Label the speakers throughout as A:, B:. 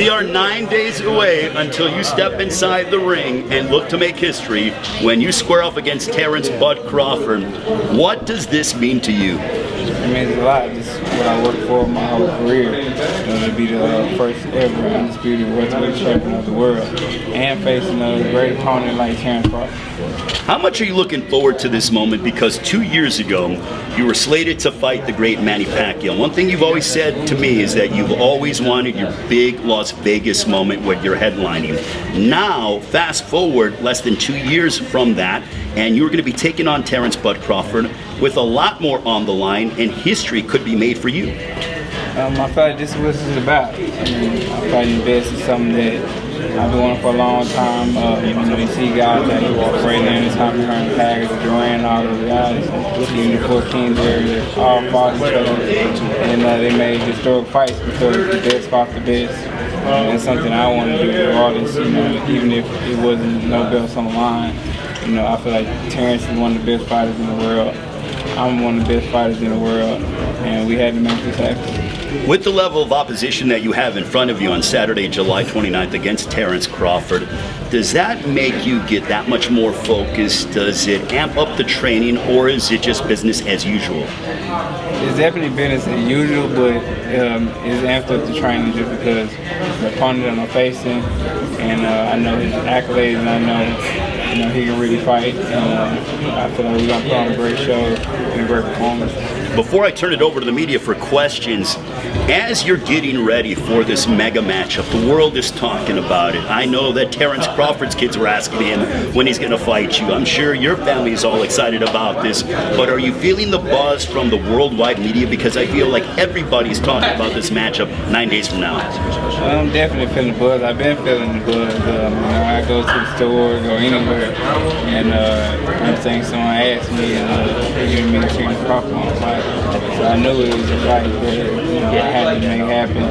A: We are 9 days away until you step inside the ring and look to make history when you square off against Terrence "Bud" Crawford. What does this mean to you?
B: It means a lot. This is what I worked for my whole career. To be the first ever undisputed welterweight champion of the world, and facing a great opponent like Terrence Crawford.
A: How much are you looking forward to this moment? Because 2 years ago, you were slated to fight the great Manny Pacquiao. One thing you've always said to me is that you've always wanted your big Las Vegas moment where you're headlining. Now, fast forward less than 2 years from that, and you're going to be taking on Terrence "Bud" Crawford with a lot more on the line, and history could be made for you.
B: I feel like this is what this is about. Fighting the best is something that I've been wanting for a long time. You see guys that you walk right there in the Tommy Hearn package, Duran, all those guys, even the 4 Kings where they all fought each other, and they made historic fights because the best fought the best. And that's something I want to do regardless, even if it wasn't no belts on the line. I feel like Terrence is one of the best fighters in the world. I'm one of the best fighters in the world, and we had to make this happen.
A: With the level of opposition that you have in front of you on Saturday, July 29th against Terrence Crawford, does that make you get that much more focused? Does it amp up the training, or is it just business as usual?
B: It's definitely business as usual, but it's amped up the training just because the opponent that I'm facing, and I know his accolades, and I know he can really fight, and I feel like we're going to put on a great show and a great performance.
A: Before I turn it over to the media for questions, as you're getting ready for this mega matchup, the world is talking about it. I know that Terrence Crawford's kids were asking him when he's going to fight you. I'm sure your family is all excited about this, but are you feeling the buzz from the worldwide media? Because I feel like everybody's talking about this matchup 9 days from now.
B: I'm definitely feeling the buzz. I've been feeling the buzz. I go to the store, go anywhere, and I'm saying someone asked me, giving me a chance to Crawford on the fight. So I knew it was a fight that I had to make happen.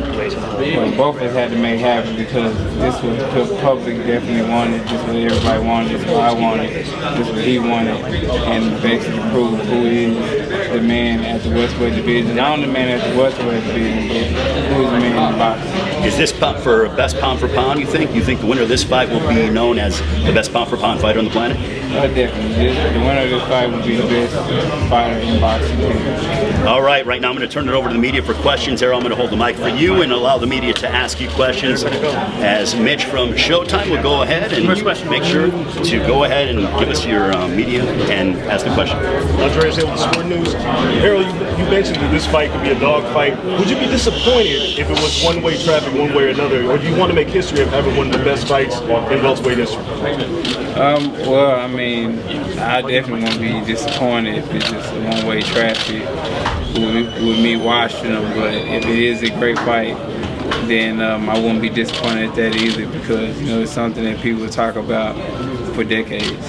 B: Well, both of us had to make happen because this was the public definitely wanted. This is what everybody wanted. This is what I wanted. This is what he wanted. And basically prove who is the man at the welterweight division. Not only the man at the welterweight division, but who is the man in the boxing.
A: Is this for best pound for pound, you think? You think the winner of this fight will be known as the best pound for pound fighter on the planet?
B: Definitely. The winner of this fight will be the best fighter in boxing.
A: All right, right now I'm going to turn it over to the media for questions. Errol, I'm going to hold the mic for you and allow the media to ask you questions. As Mitch from Showtime will go ahead and make sure to go ahead and give us your media and ask the question.
C: Andreas here with Sport News. Errol, you mentioned that this fight could be a dog fight. Would you be disappointed if it was one-way traffic one way or another, or do you want to make history of having one of the best fights in welterweight history?
B: Well, I mean, I definitely won't be disappointed if it's just a one-way traffic with me watching them. But if it is a great fight, then I won't be disappointed at that either because it's something that people talk about for decades.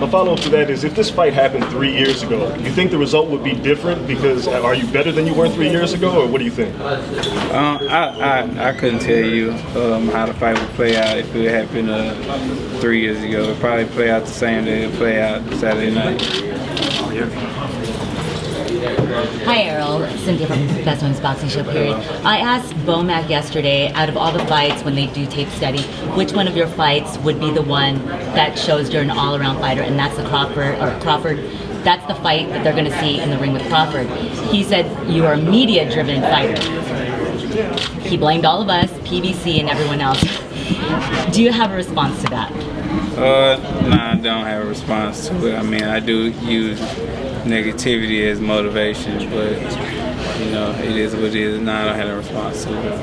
C: A follow-up to that is, if this fight happened 3 years ago, do you think the result would be different? Because are you better than you were 3 years ago, or what do you think?
B: I couldn't tell you how the fight would play out if it happened 3 years ago. It would probably play out the same day it play out Saturday night.
D: Hi Errol, Cynthia from Best Women's Boxing Show, period. I asked Bomac yesterday, out of all the fights when they do tape study, which one of your fights would be the one that shows you're an all-around fighter, and that's the Crawford, that's the fight that they're going to see in the ring with Crawford. He said you are a media-driven fighter. He blamed all of us, PBC and everyone else. Do you have a response to that?
B: No, I don't have a response to it. I mean, I do use negativity as motivation, but it is what it is. No, I don't have a response to it.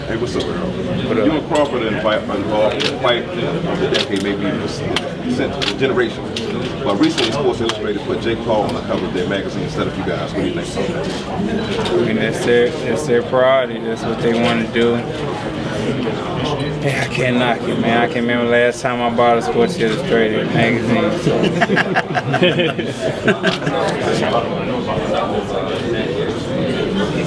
E: Hey, what's up, Errol? You and Crawford involved in the fight of the decade, maybe since generation. But recently, Sports Illustrated put Jake Paul on the cover of their magazine instead of you guys. What do you think about that?
B: I mean, that's their priority. That's what they want to do. Yeah, I can't knock it, man. I can remember last time I bought a Sports Illustrated magazine.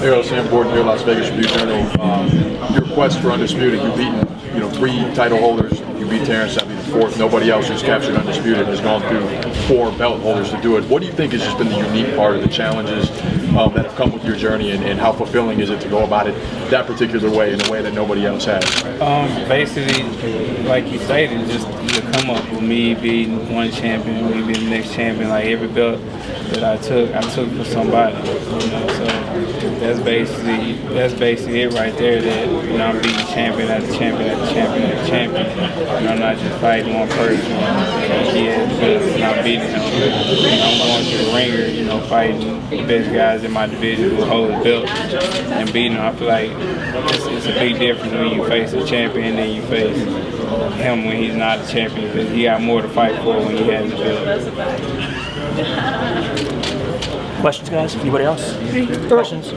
F: Errol Sam Gordon here, Las Vegas Tribune-Journal. Your quest for Undisputed, you've beaten 3 title holders. You beat Terrence, that'd be the 4th. Nobody else who's captured Undisputed has gone through 4 belt holders to do it. What do you think has just been the unique part of the challenges that have come with your journey, and how fulfilling is it to go about it that particular way, in a way that nobody else has?
B: Basically, like you stated, just the come up with me being one champion, me being the next champion. Like every belt that I took for somebody. You know, so that's basically it right there. That I'm beating champion after champion after champion after champion. I'm not just fighting one person. He has the best, and I'm beating him. I'm going to the ringer, fighting the best guys in my division who hold the belt and beating them. I feel like it's a big difference when you face a champion than you face him when he's not a champion, because he got more to fight for when he has the belt.
G: Questions, guys? Anybody else? Questions?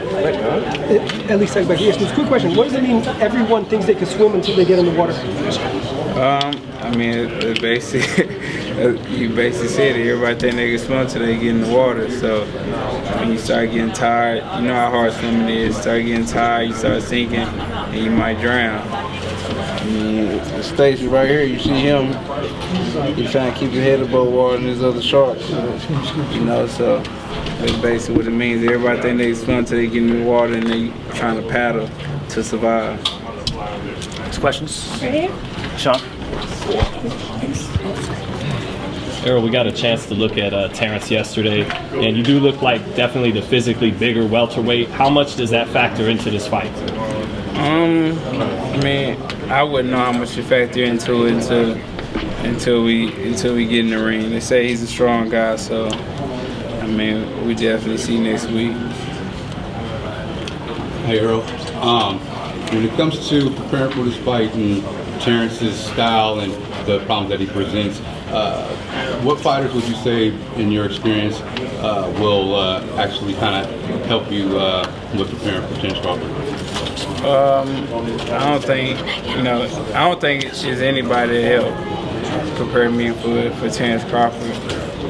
H: At least back here. Quick question. What does it mean everyone thinks they can swim until they get in the water?
B: I mean, it basically, you basically said it. Everybody think they can swim until they get in the water. So when you start getting tired, you know how hard swimming is. Start getting tired, you start sinking, and you might drown.
I: Stacy right here, you see him, he's trying to keep his head above water and his other sharks. So that's basically what it means. Everybody think they swim until they get in the water and they trying to paddle to survive.
G: Questions? Sean?
J: Errol, we got a chance to look at Terrence yesterday, and you do look like definitely the physically bigger welterweight. How much does that factor into this fight?
B: I mean, I wouldn't know how much it factor into it until we get in the ring. They say he's a strong guy, so I mean, we definitely see next week.
K: Hey Errol, when it comes to preparing for this fight and Terrence's style and the problems that he presents, what fighters would you say, in your experience, will actually kind of help you with preparing for Terrence Crawford?
B: I don't think it's anybody that help prepare me for Terrence Crawford,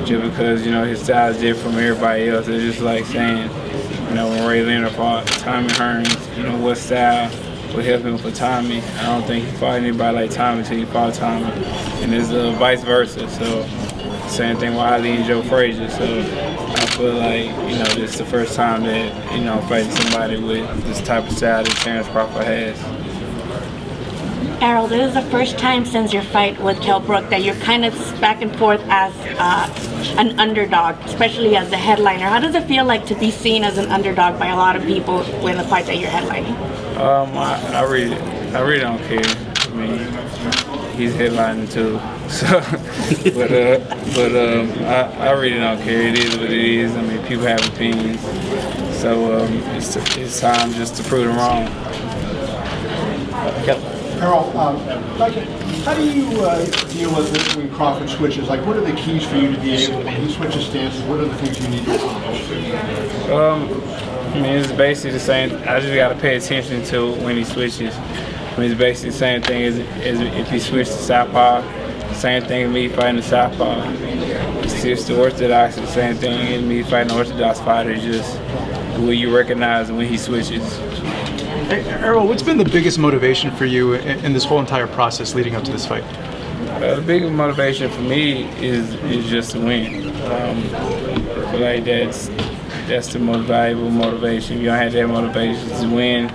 B: just because his style is different from everybody else. It's just like saying, when Ray Leonard fought Tommy Hearns, what style would help him for Tommy. I don't think he fought anybody like Tommy until he fought Tommy, and it's vice versa. So same thing with Ali and Joe Frazier. So I feel like this is the first time that I'm fighting somebody with this type of style that Terrence Crawford has.
L: Errol, this is the first time since your fight with Kell Brook that you're kind of back and forth as an underdog, especially as the headliner. How does it feel like to be seen as an underdog by a lot of people in the fight that you're headlining?
B: I really don't care. I mean, he's headlining too, so. I really don't care. It is what it is. I mean, people have opinions, so it's time just to prove them wrong.
M: Errol, how do you deal with it when Crawford switches? Like, what are the keys for you to be able, when he switches stances, what are the things you need to accomplish?
B: I mean, it's basically the same. I just got to pay attention to when he switches. I mean, it's basically the same thing as if he switched to southpaw. Same thing as me fighting the southpaw. It's just the orthodox, the same thing as me fighting the orthodox fighter. It's just the way you recognize when he switches.
N: Hey, Errol, what's been the biggest motivation for you in this whole entire process leading up to this fight?
B: The biggest motivation for me is just to win. I feel like that's the most valuable motivation. If you don't have that motivation to win,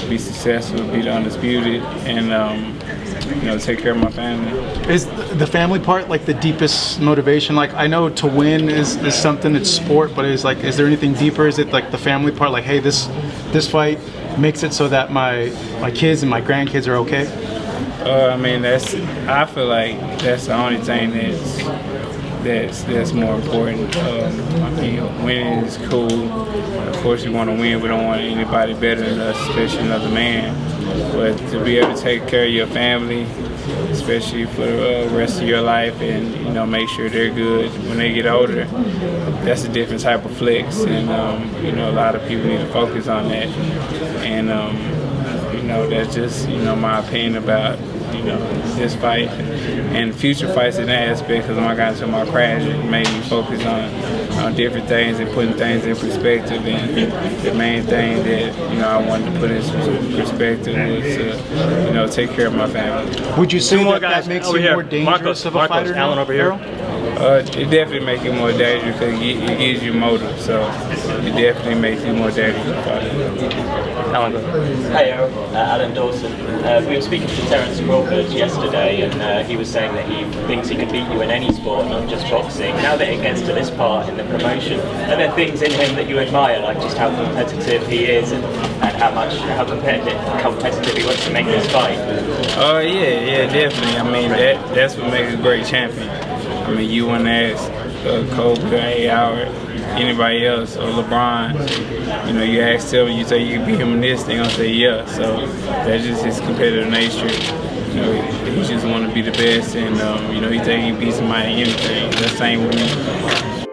B: be successful, be the undisputed, and take care of my family.
N: Is the family part like the deepest motivation? Like, I know to win is something, it's sport, but is there anything deeper? Is it like the family part? Like, hey, this fight makes it so that my kids and my grandkids are okay?
B: I mean, I feel like that's the only thing that's more important. I mean, winning is cool. Of course, we want to win. We don't want anybody better than us, especially another man. But to be able to take care of your family, especially for the rest of your life, and make sure they're good when they get older, that's a different type of flex. And a lot of people need to focus on that. And that's just my opinion about this fight and future fights in that aspect, because when I got into my crash, it made me focus on different things and putting things in perspective. And the main thing that I wanted to put in perspective was to take care of my family.
N: Would you say that makes you more dangerous of a fighter?
G: Alan over here.
B: It definitely makes you more dangerous because it gives you motive. So it definitely makes you more dangerous.
G: Hey Errol, Alan Dawson. We were speaking to Terence Crawford yesterday, and he was saying that he thinks he can beat you in any sport, not just boxing. Now that it gets to this part in the promotion, are there things in him that you admire, like just how competitive he is and how competitive he wants to make this fight?
B: Yeah, definitely. I mean, that's what makes a great champion. I mean, you wouldn't ask Kobe or A.R. anybody else or LeBron. You know, you ask them, you say you can beat him in this, they're gonna say yeah. So that's just his competitive nature. You know, he just want to be the best, and you know, he think he beat somebody in anything. That's the same with me.